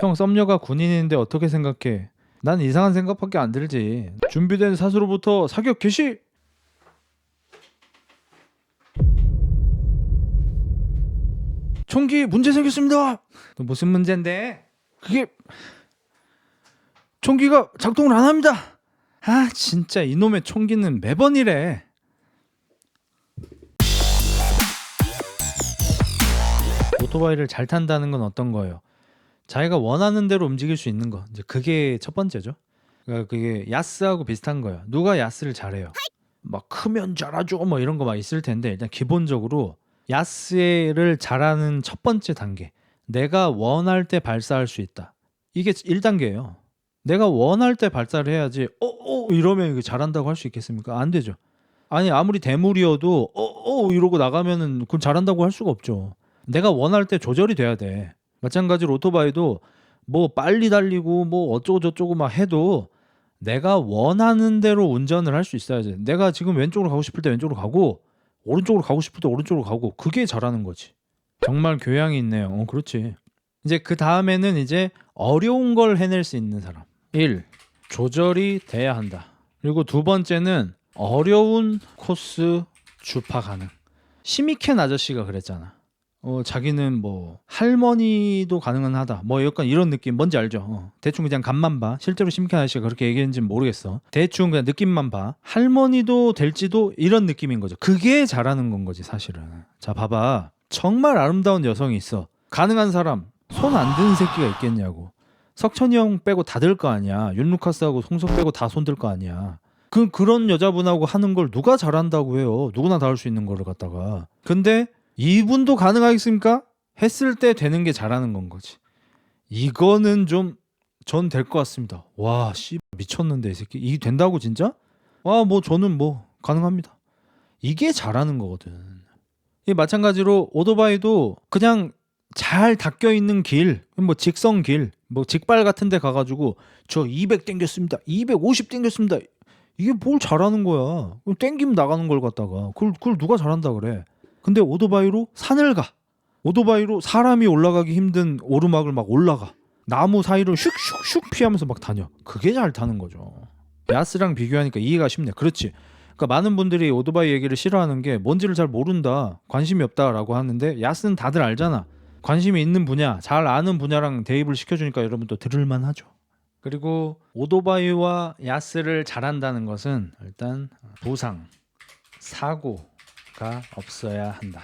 형 썸녀가 군인인데 어떻게 생각해? 난 이상한 생각밖에 안 들지. 준비된 사수로부터 사격 개시! 총기 문제 생겼습니다. 무슨 문제인데? 그게 총기가 작동을 안 합니다. 아 진짜 이놈의 총기는 매번 이래. 오토바이를 잘 탄다는 건 어떤 거예요? 자기가 원하는 대로 움직일 수 있는 거. 이제 그게 첫 번째죠. 그러니까 그게 야스하고 비슷한 거예요. 누가 야스를 잘해요? 막 크면 잘하죠 뭐 이런 거 막 있을 텐데, 일단 기본적으로 야스를 잘하는 첫 번째 단계, 내가 원할 때 발사할 수 있다. 이게 1단계예요. 내가 원할 때 발사를 해야지 이러면 이거 잘한다고 할 수 있겠습니까? 안 되죠. 아니 아무리 대물이어도 이러고 나가면은 그건 잘한다고 할 수가 없죠. 내가 원할 때 조절이 돼야 돼. 마찬가지로 오토바이도 뭐 빨리 달리고 뭐 어쩌고 저쩌고 막 해도 내가 원하는 대로 운전을 할 수 있어야지. 내가 지금 왼쪽으로 가고 싶을 때 왼쪽으로 가고 오른쪽으로 가고 싶을 때 오른쪽으로 가고, 그게 잘하는 거지. 정말 교양이 있네요. 그렇지. 이제 그 다음에는 이제 어려운 걸 해낼 수 있는 사람. 1. 조절이 돼야 한다. 그리고 두 번째는 어려운 코스 주파 가능. 시미켄 아저씨가 그랬잖아. 자기는 뭐 할머니도 가능은 하다 뭐 약간 이런 느낌. 뭔지 알죠? 대충 그냥 간만 봐. 실제로 심켄 아저씨가 그렇게 얘기했는지는 모르겠어. 대충 그냥 느낌만 봐. 할머니도 될지도, 이런 느낌인 거죠. 그게 잘하는 건 거지 사실은. 자 봐봐, 정말 아름다운 여성이 있어. 가능한 사람 손 안 드는 새끼가 있겠냐고. 석천이 형 빼고 다 들 거 아니야. 윤루카스하고 송석 빼고 다 손 들 거 아니야. 그런 여자분하고 하는 걸 누가 잘한다고 해요? 누구나 다 할 수 있는 거를 갖다가. 근데 이분도 가능하겠습니까? 했을 때 되는 게 잘하는 건 거지. 이거는 좀 전 될 것 같습니다. 와, 씨 미쳤는데 이 새끼. 이게 된다고 진짜? 뭐 저는 뭐 가능합니다. 이게 잘하는 거거든. 이 마찬가지로 오토바이도 그냥 잘 닦여 있는 길, 뭐 직선 길, 뭐 직발 같은 데 가가지고 저 200 땡겼습니다. 250 땡겼습니다. 이게 뭘 잘하는 거야? 땡기면 나가는 걸 갖다가 그걸 누가 잘한다 그래? 근데 오토바이로 산을 가. 오토바이로 사람이 올라가기 힘든 오르막을 막 올라가. 나무 사이로 슉슉슉 피하면서 막 다녀. 그게 잘 타는 거죠. 야스랑 비교하니까 이해가 쉽네. 그렇지. 그러니까 많은 분들이 오토바이 얘기를 싫어하는 게 뭔지를 잘 모른다, 관심이 없다라고 하는데, 야스는 다들 알잖아. 관심이 있는 분야, 잘 아는 분야랑 대입을 시켜주니까 여러분 또 들을만 하죠. 그리고 오토바이와 야스를 잘한다는 것은 일단 부상, 사고가 없어야 한다.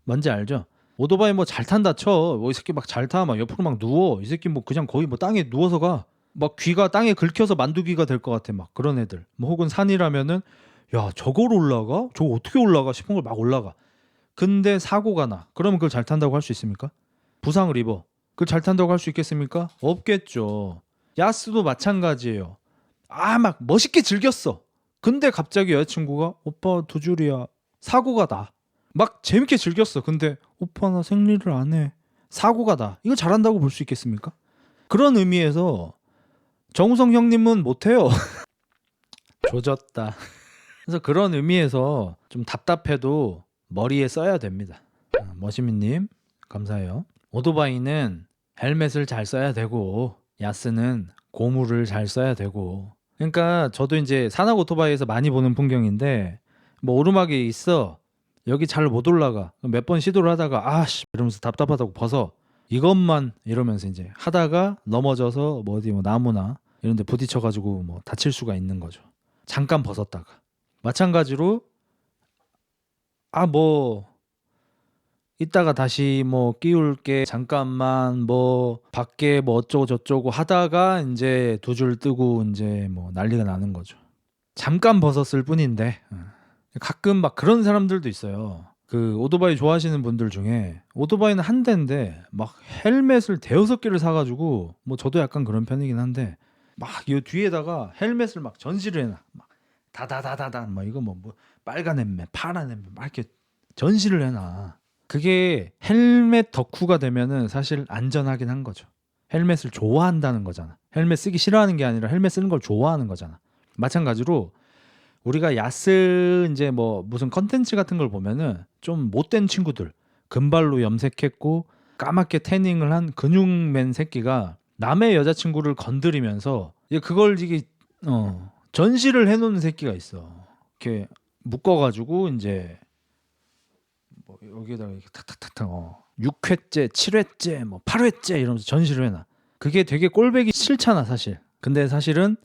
뭔지 알죠? 오토바이 뭐 잘 탄다 쳐. 이 새끼 막 잘 타. 막 옆으로 막 누워. 이 새끼 뭐 그냥 거의 뭐 땅에 누워서 가. 막 귀가 땅에 긁혀서 만두귀가 될 것 같아. 막 그런 애들. 뭐 혹은 산이라면은 야 저걸 올라가? 저거 어떻게 올라가 싶은 걸 막 올라가. 근데 사고가 나. 그러면 그걸 잘 탄다고 할 수 있습니까? 부상을 입어. 그걸 잘 탄다고 할 수 있겠습니까? 없겠죠. 야스도 마찬가지예요. 막 멋있게 즐겼어. 근데 갑자기 여자친구가 오빠 두 줄이야. 사고가 나. 막 재밌게 즐겼어. 근데 오빠 나 생리를 안 해. 사고가 나. 이거 잘한다고 볼 수 있겠습니까? 그런 의미에서 정우성 형님은 못해요. 조졌다. 그래서 그런 의미에서 좀 답답해도 머리에 써야 됩니다. 머시미님 감사해요. 오토바이는 헬멧을 잘 써야 되고 야스는 고무를 잘 써야 되고. 그러니까 저도 이제 산악 오토바이에서 많이 보는 풍경인데, 뭐 오르막이 있어. 여기 잘 못 올라가. 몇 번 시도를 하다가 아씨 이러면서 답답하다고 벗어. 이것만 이러면서 이제 하다가 넘어져서 뭐 어디 뭐 나무나 이런 데 부딪혀가지고 뭐 다칠 수가 있는 거죠. 잠깐 벗었다가. 마찬가지로 뭐 이따가 다시 뭐 끼울게 잠깐만 뭐 밖에 뭐 어쩌고 저쩌고 하다가 이제 두 줄 뜨고 이제 뭐 난리가 나는 거죠. 잠깐 벗었을 뿐인데. 가끔 막 그런 사람들도 있어요. 그 오토바이 좋아하시는 분들 중에 오토바이는 한 대인데 막 헬멧을 대여섯 개를 사가지고, 뭐 저도 약간 그런 편이긴 한데 막 이 뒤에다가 헬멧을 막 전시를 해놔. 막 다다다다다 막 이거 뭐 빨간 헬멧, 파란 헬멧 막 이렇게 전시를 해놔. 그게 헬멧 덕후가 되면은 사실 안전하긴 한 거죠. 헬멧을 좋아한다는 거잖아. 헬멧 쓰기 싫어하는 게 아니라 헬멧 쓰는 걸 좋아하는 거잖아. 마찬가지로 우리가 야스 이제 뭐 무슨 컨텐츠 같은 걸 보면은 좀 못된 친구들, 금발로 염색했고 까맣게 태닝을 한 근육맨 새끼가 남의 여자친구를 건드리면서 그걸 이게 전시를 해놓는 새끼가 있어. 이렇게 묶어가지고 이제 뭐 여기에다가 이렇게 탁탁탁탁 6회째, 7회째, 뭐 8회째 이러면서 전시를 해놔. 그게 되게 꼴배기 싫잖아 사실. 근데 사실은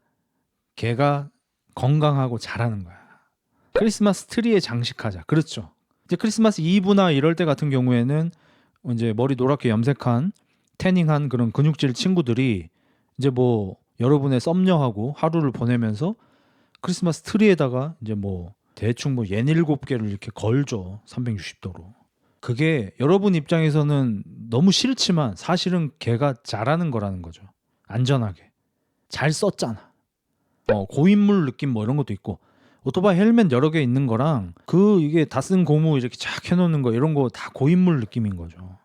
걔가 건강하고 잘하는 거야. 크리스마스 트리에 장식하자. 그렇죠. 이제 크리스마스 이브나 이럴 때 같은 경우에는 이제 머리 노랗게 염색한 태닝한 그런 근육질 친구들이 이제 뭐 여러분의 썸녀하고 하루를 보내면서 크리스마스 트리에다가 이제 뭐 대충 뭐 67개를 이렇게 걸죠. 360도로. 그게 여러분 입장에서는 너무 싫지만 사실은 걔가 잘하는 거라는 거죠. 안전하게. 잘 썼잖아. 고인물 느낌 뭐 이런 것도 있고 오토바이 헬멧 여러 개 있는 거랑 이게 다 쓴 고무 이렇게 쫙 해놓는 거 이런 거 다 고인물 느낌인 거죠.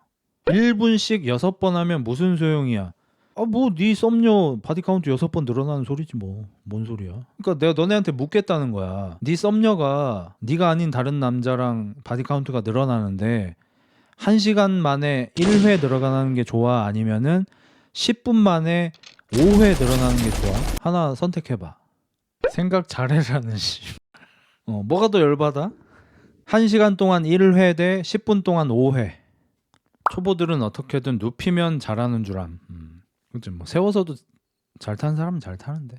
1분씩 6번 하면 무슨 소용이야. 뭐 네 썸녀 바디 카운트 6번 늘어나는 소리지 뭐. 뭔 소리야. 그러니까 내가 너네한테 묻겠다는 거야. 네 썸녀가 네가 아닌 다른 남자랑 바디 카운트가 늘어나는데 1시간 만에 1회 늘어나는 게 좋아? 아니면은 10분 만에 5회 늘어나는 게 좋아? 하나 선택해봐. 생각 잘해라는 씨. 뭐가 더 열받아? 1시간 동안 1회 대 10분 동안 5회. 초보들은 어떻게든 눕히면 잘하는 줄 암. 그치, 뭐 세워서도 잘 타는 사람은 잘 타는데.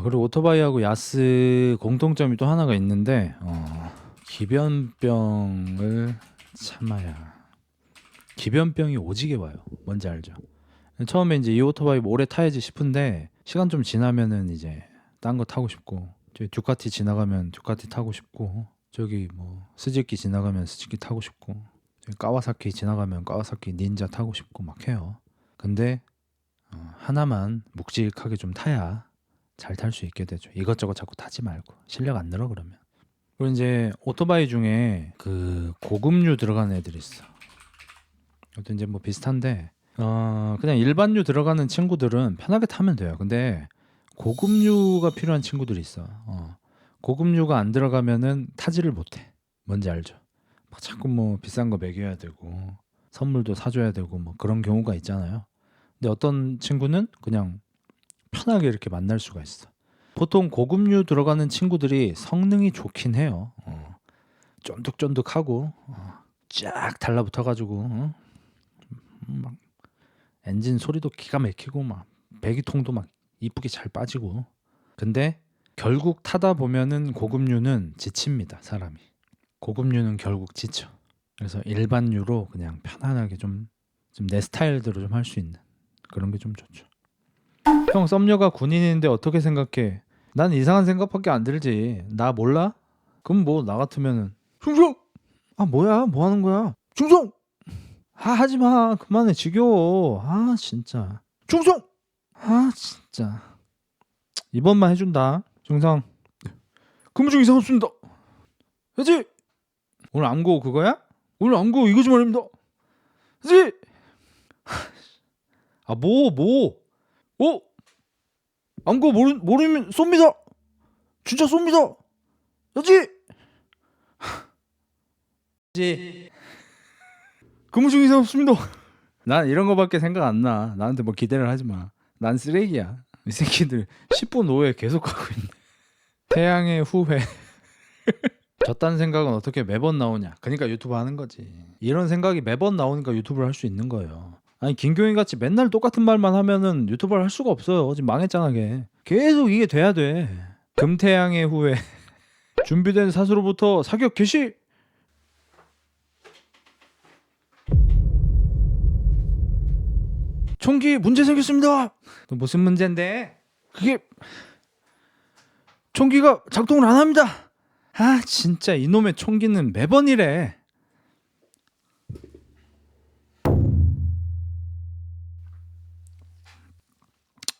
그리고 오토바이하고 야스 공통점이 또 하나가 있는데 기변병을 참아야. 기변병이 오지게 와요. 뭔지 알죠? 처음에 이제 이 오토바이 오래 타야지 싶은데 시간 좀 지나면은 이제 딴 거 타고 싶고, 저기 듀카티 지나가면 듀카티 타고 싶고, 저기 뭐 스즈키 지나가면 스즈키 타고 싶고, 저기 카와사키 지나가면 카와사키 닌자 타고 싶고 막 해요. 근데 하나만 묵직하게 좀 타야 잘 탈 수 있게 되죠. 이것저것 자꾸 타지 말고 실력 안 늘어 그러면. 그리고 이제 오토바이 중에 그 고급류 들어가는 애들이 있어. 이것도 이제 뭐 비슷한데 그냥 일반류 들어가는 친구들은 편하게 타면 돼요. 근데 고급류가 필요한 친구들이 있어. 고급류가 안 들어가면은 타지를 못해. 뭔지 알죠? 막 자꾸 뭐 비싼 거 먹여야 되고 선물도 사줘야 되고 뭐 그런 경우가 있잖아요. 근데 어떤 친구는 그냥 편하게 이렇게 만날 수가 있어. 보통 고급류 들어가는 친구들이 성능이 좋긴 해요. 쫀득쫀득하고 쫙 달라붙어가지고 막 엔진 소리도 기가 막히고 막 배기통도 막 이쁘게 잘 빠지고. 근데 결국 타다 보면은 고급류는 지칩니다. 사람이. 고급류는 결국 지쳐. 그래서 일반류로 그냥 편안하게 좀 내 스타일대로 좀 할 수 있는 그런 게 좀 좋죠. 형 썸녀가 군인인데 어떻게 생각해? 난 이상한 생각밖에 안 들지. 나 몰라? 그럼 뭐 나 같으면은 충성! 뭐야? 뭐 하는 거야? 충성! 하지마. 그만해. 지겨워. 진짜. 충성! 진짜. 이번만 해준다. 충성. 근무 중 이상 없습니다. 그지? 오늘 암고 그거야? 오늘 암고 이거지 말입니다. 그지? 암고 모르면 쏩니다. 진짜 쏩니다. 그지? 그지? 근무 중 이상 없습니다. 난 이런 거밖에 생각 안 나. 나한테 뭐 기대를 하지 마. 난 쓰레기야. 이 새끼들 10분 5회 계속 하고 있네. 태양의 후회. 졌다는 생각은 어떻게 매번 나오냐. 그러니까 유튜브 하는 거지. 이런 생각이 매번 나오니까 유튜브를 할 수 있는 거예요. 아니 김경희 같이 맨날 똑같은 말만 하면은 유튜브를 할 수가 없어요. 지금 망했잖아 걔. 계속 이게 돼야 돼. 금태양의 후회. 준비된 사수로부터 사격 개시. 총기 문제 생겼습니다. 무슨 문제인데? 그게 총기가 작동을 안 합니다. 진짜 이놈의 총기는 매번 이래.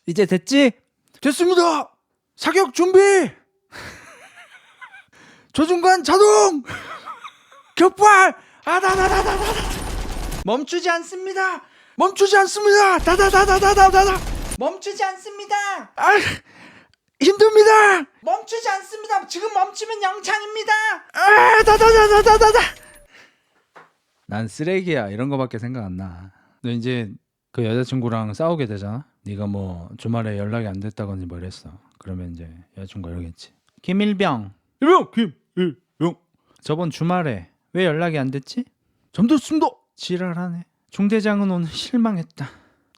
이제 됐지? 됐습니다. 사격 준비. 조준관 자동. 격발. 다다다다다다. 멈추지 않습니다. 멈추지 않습니다. 다다다다다다다. 멈추지 않습니다. 힘듭니다. 멈추지 않습니다. 지금 멈추면 영창입니다. 다다다다다다. 난 쓰레기야. 이런 거밖에 생각 안 나. 너 이제 그 여자친구랑 싸우게 되잖아. 네가 뭐 주말에 연락이 안 됐다거니 뭐 이랬어. 그러면 이제 여자친구가 이러겠지. 김일병. 일병 김일병. 저번 주말에 왜 연락이 안 됐지? 잠들었습니다. 지랄하네. 중대장은 오늘 실망했다.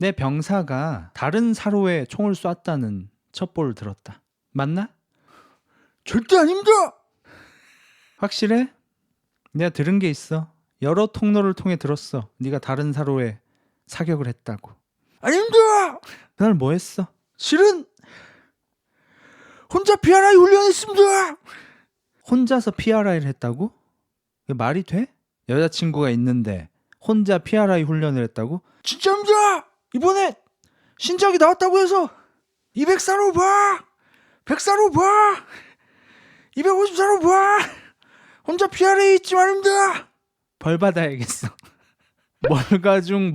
내 병사가 다른 사로에 총을 쐈다는 첩보를 들었다. 맞나? 절대 아닙니다. 확실해? 내가 들은 게 있어. 여러 통로를 통해 들었어. 네가 다른 사로에 사격을 했다고. 아닙니다. 그날 뭐 했어? 실은 혼자 PRI 훈련했습니다. 혼자서 PRI를 했다고? 이게 말이 돼? 여자친구가 있는데 혼자 PRI 훈련을 했다고? 진짜입니다. 이번에 신작이 나왔다고 해서 200사로 봐, 100사로 봐, 250사로 봐. 혼자 PRI 있지 말입니다. 벌 받아야겠어. 멀중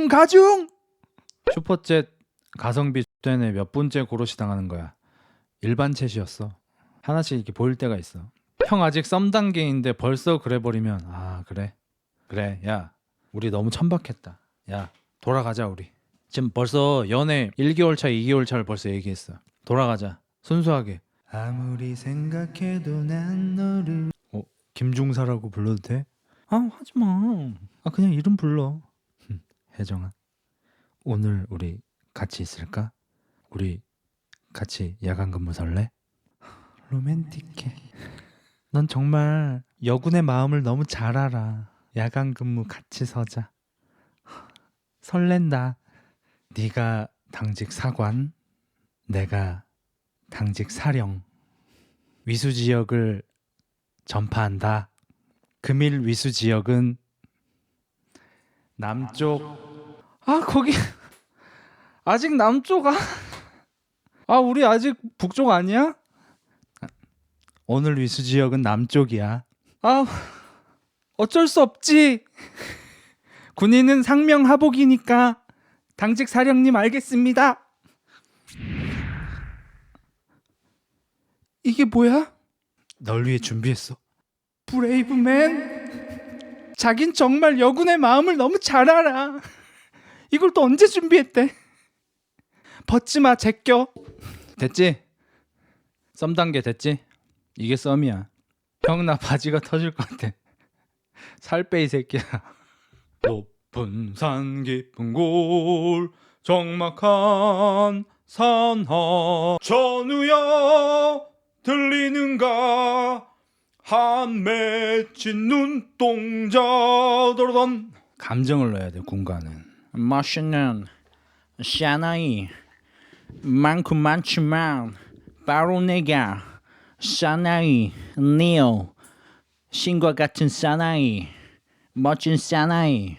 가중. 슈퍼챗 가성비 때문에 몇 분째 고로시 당하는 거야. 일반 챗이었어. 하나씩 이렇게 보일 때가 있어. 형 아직 썸 단계인데 벌써 그래 버리면 아 그래 야 우리 너무 천박했다. 야 돌아가자 우리. 지금 벌써 연애 1개월 차 2개월 차를 벌써 얘기했어. 돌아가자 순수하게. 아무리 생각해도 난 너를 김중사라고 불러도 돼? 아 하지마. 아 그냥 이름 불러. 혜정아 오늘 우리 같이 있을까? 우리 같이 야간 근무 설래? 로맨틱해. 넌 정말 여군의 마음을 너무 잘 알아. 야간 근무 같이 서자. 설렌다. 네가 당직 사관, 내가 당직 사령. 위수 지역을 전파한다. 금일 위수 지역은 남쪽. 아 거기 아직 남쪽아. 아 우리 아직 북쪽 아니야? 오늘 위수 지역은 남쪽이야. 아 어쩔 수 없지. 군인은 상명하복이니까 당직 사령님 알겠습니다. 이게 뭐야? 널 위해 준비했어. 브레이브맨. 자긴 정말 여군의 마음을 너무 잘 알아. 이걸 또 언제 준비했대? 벗지마 제껴. 됐지? 썸 단계 됐지? 이게 썸이야. 형 나 바지가 터질 것 같아. 살 빼 이 새끼야. 높은 산 깊은 골 적막한 산하 전우야 들리는가 한 맺힌 눈동자 더러던. 감정을 넣어야 돼 군가는. 멋있는 사나이 많지만 바로 내가 사나이 니오 신과 같은 사나이 멋진 사나이.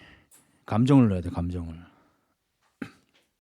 감정을 넣어야 돼 감정을.